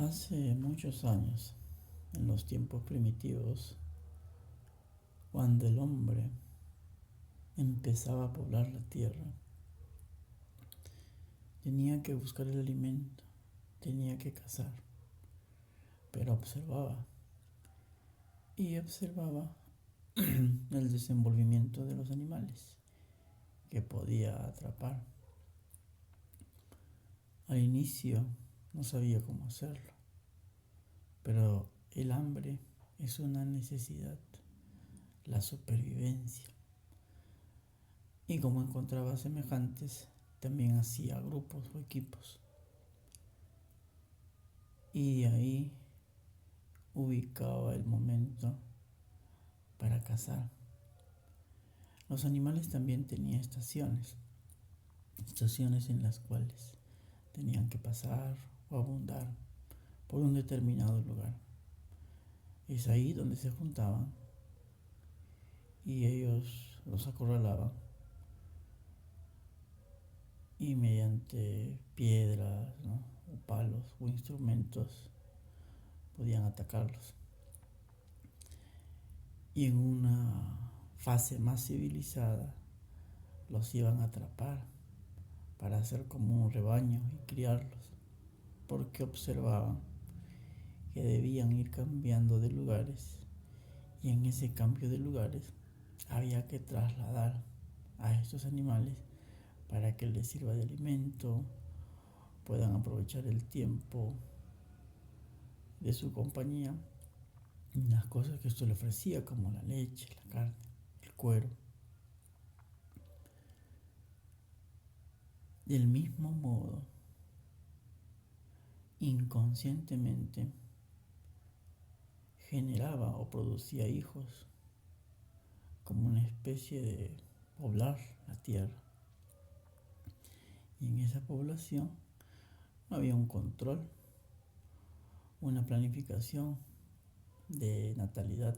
Hace muchos años, en los tiempos primitivos, cuando el hombre empezaba a poblar la tierra, tenía que buscar el alimento, tenía que cazar, pero observaba el desenvolvimiento de los animales que podía atrapar. Al inicio no sabía cómo hacerlo, pero el hambre es una necesidad, la supervivencia. Y como encontraba semejantes, también hacía grupos o equipos. Y de ahí ubicaba el momento para cazar. Los animales también tenían estaciones en las cuales tenían que pasar o abundar por un determinado lugar. Es ahí donde se juntaban y ellos los acorralaban y mediante piedras, ¿no?, o palos o instrumentos podían atacarlos. Y en una fase más civilizada los iban a atrapar para hacer como un rebaño y criarlos, porque observaban que debían ir cambiando de lugares, y en ese cambio de lugares había que trasladar a estos animales para que les sirva de alimento, puedan aprovechar el tiempo de su compañía y las cosas que esto le ofrecía, como la leche, la carne, el cuero. Del mismo modo, inconscientemente generaba o producía hijos, como una especie de poblar la tierra. Y en esa población no había un control, una planificación de natalidad,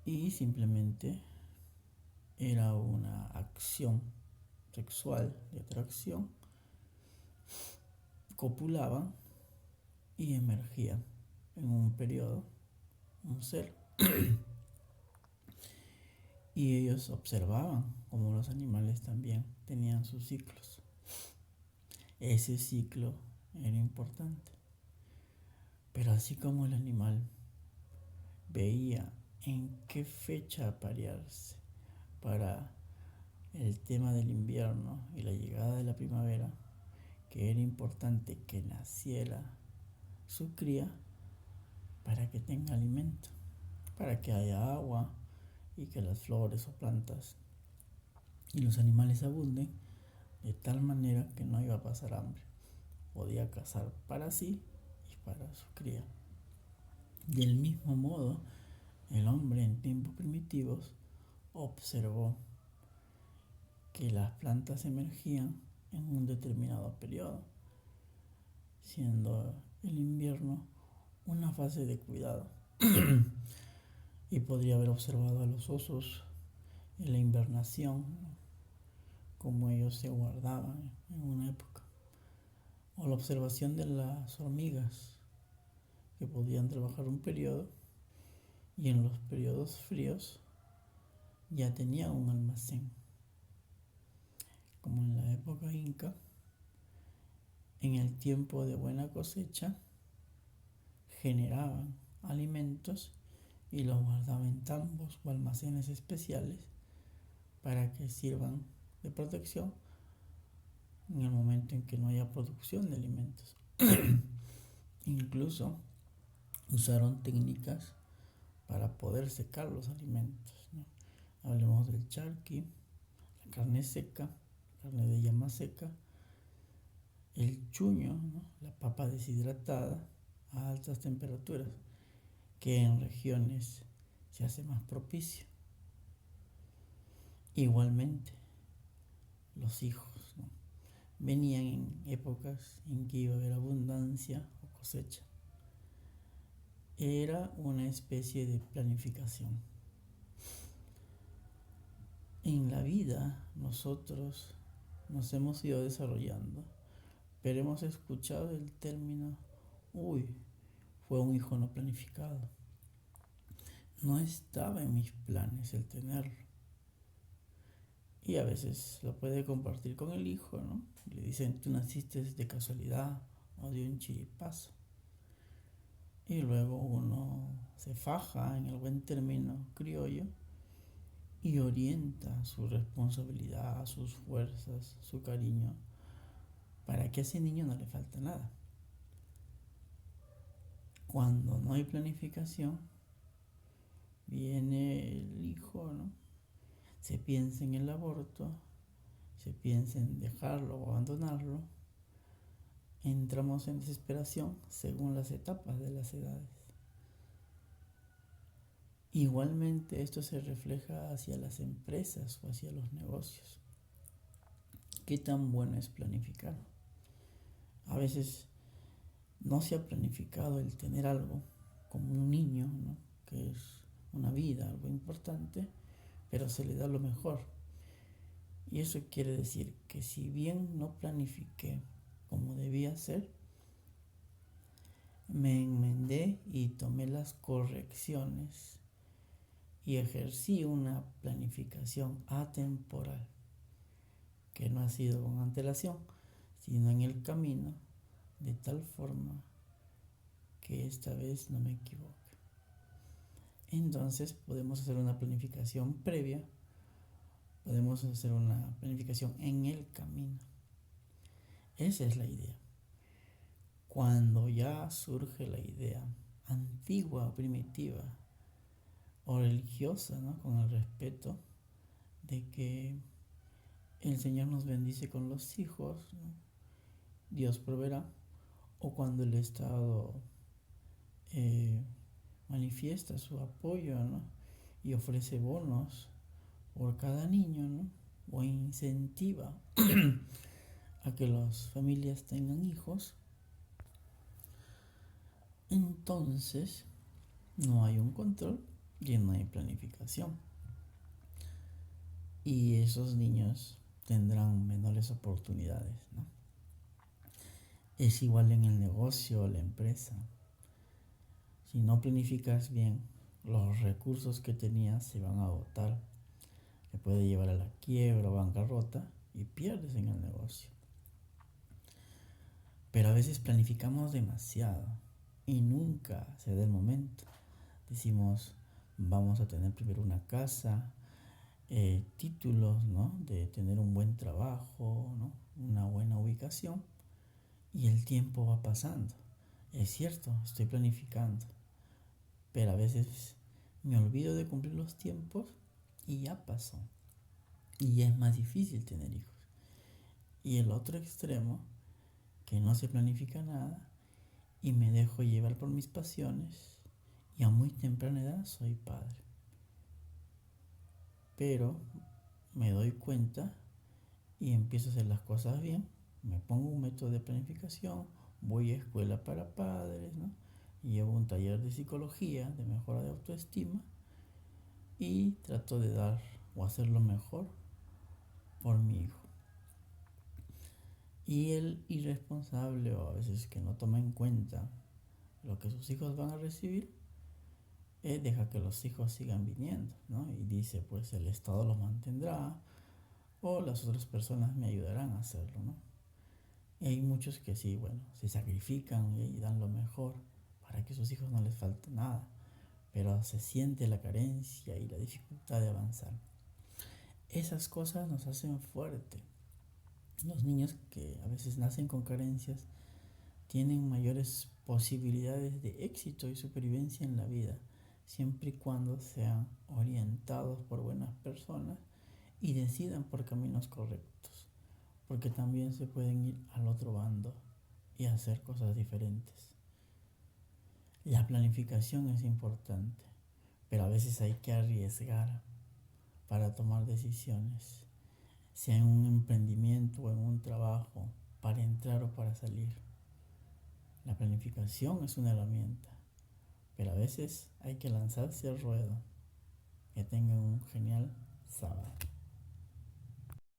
y simplemente era una acción sexual de atracción, copulaban y emergían en un periodo un ser. Y ellos observaban como los animales también tenían sus ciclos. Ese ciclo era importante. Pero así como el animal veía en qué fecha aparearse para el tema del invierno y la llegada de la primavera, que era importante que naciera su cría para que tenga alimento, para que haya agua y que las flores o plantas y los animales abunden, de tal manera que no iba a pasar hambre. Podía cazar para sí y para su cría. Del mismo modo, el hombre en tiempos primitivos observó que las plantas emergían en un determinado periodo, siendo el invierno una fase de cuidado. Y podría haber observado a los osos en la invernación, como ellos se guardaban en una época, o la observación de las hormigas, que podían trabajar un periodo y en los periodos fríos ya tenían un almacén. Como en la época inca, en el tiempo de buena cosecha, generaban alimentos y los guardaban en tambos o almacenes especiales para que sirvan de protección en el momento en que no haya producción de alimentos. Incluso usaron técnicas para poder secar los alimentos, ¿no? Hablemos del charqui, la carne seca, carne de llama seca, el chuño, ¿no?, la papa deshidratada a altas temperaturas, que en regiones se hace más propicio. Igualmente, los hijos, ¿no?, venían en épocas en que iba a haber abundancia o cosecha. Era una especie de planificación. En la vida nosotros nos hemos ido desarrollando pero hemos escuchado el término, uy, fue un hijo no planificado. No estaba en mis planes el tenerlo. Y a veces lo puede compartir con el hijo, ¿no? Le dicen, tú naciste de casualidad o de un chiripazo. Y luego uno se faja en el buen término criollo y orienta su responsabilidad, sus fuerzas, su cariño, para que a ese niño no le falte nada. Cuando no hay planificación, viene el hijo, ¿no? Se piensa en el aborto, se piensa en dejarlo o abandonarlo. Entramos en desesperación según las etapas de las edades. Igualmente esto se refleja hacia las empresas o hacia los negocios. ¿Qué tan bueno es planificar? A veces no se ha planificado el tener algo como un niño, ¿no? Que es una vida, algo importante, pero se le da lo mejor. Y eso quiere decir que si bien no planifiqué como debía ser, me enmendé y tomé las correcciones y ejercí una planificación atemporal, que no ha sido con antelación, sino en el camino, de tal forma que esta vez no me equivoque. Entonces podemos hacer una planificación previa, podemos hacer una planificación en el camino. Esa es la idea. Cuando ya surge la idea antigua, primitiva o religiosa, ¿no? Con el respeto de que el Señor nos bendice con los hijos, ¿no? Dios proveerá, o cuando el Estado manifiesta su apoyo, ¿no? Y ofrece bonos por cada niño, ¿no? O incentiva a que las familias tengan hijos, entonces no hay un control y no hay planificación. Y esos niños tendrán menores oportunidades, ¿no? Es igual en el negocio o la empresa. Si no planificas bien, los recursos que tenías se van a agotar. Te puede llevar a la quiebra o bancarrota y pierdes en el negocio. Pero a veces planificamos demasiado y nunca se da el momento. Decimos, vamos a tener primero una casa, títulos, ¿no? De tener un buen trabajo, ¿no? Una buena ubicación, y el tiempo va pasando. Es cierto, estoy planificando, pero a veces me olvido de cumplir los tiempos y ya pasó. Y ya es más difícil tener hijos. Y el otro extremo, que no se planifica nada y me dejo llevar por mis pasiones y a muy temprana edad soy padre. Pero me doy cuenta y empiezo a hacer las cosas bien, me pongo un método de planificación, voy a escuela para padres, ¿no? Llevo un taller de psicología, de mejora de autoestima y trato de dar o hacer lo mejor por mi hijo. Y el irresponsable, o a veces que no toma en cuenta lo que sus hijos van a recibir, deja que los hijos sigan viniendo, ¿no? Y dice, pues el Estado los mantendrá o las otras personas me ayudarán a hacerlo, ¿no? Y hay muchos que sí, bueno, se sacrifican y dan lo mejor para que a sus hijos no les falte nada, pero se siente la carencia y la dificultad de avanzar. Esas cosas nos hacen fuerte. Los niños que a veces nacen con carencias tienen mayores posibilidades de éxito y supervivencia en la vida, siempre y cuando sean orientados por buenas personas y decidan por caminos correctos, porque también se pueden ir al otro bando y hacer cosas diferentes. La planificación es importante, pero a veces hay que arriesgar para tomar decisiones, sea en un emprendimiento o en un trabajo, para entrar o para salir. La planificación es una herramienta, pero a veces hay que lanzarse al ruedo. Que tengan un genial sábado.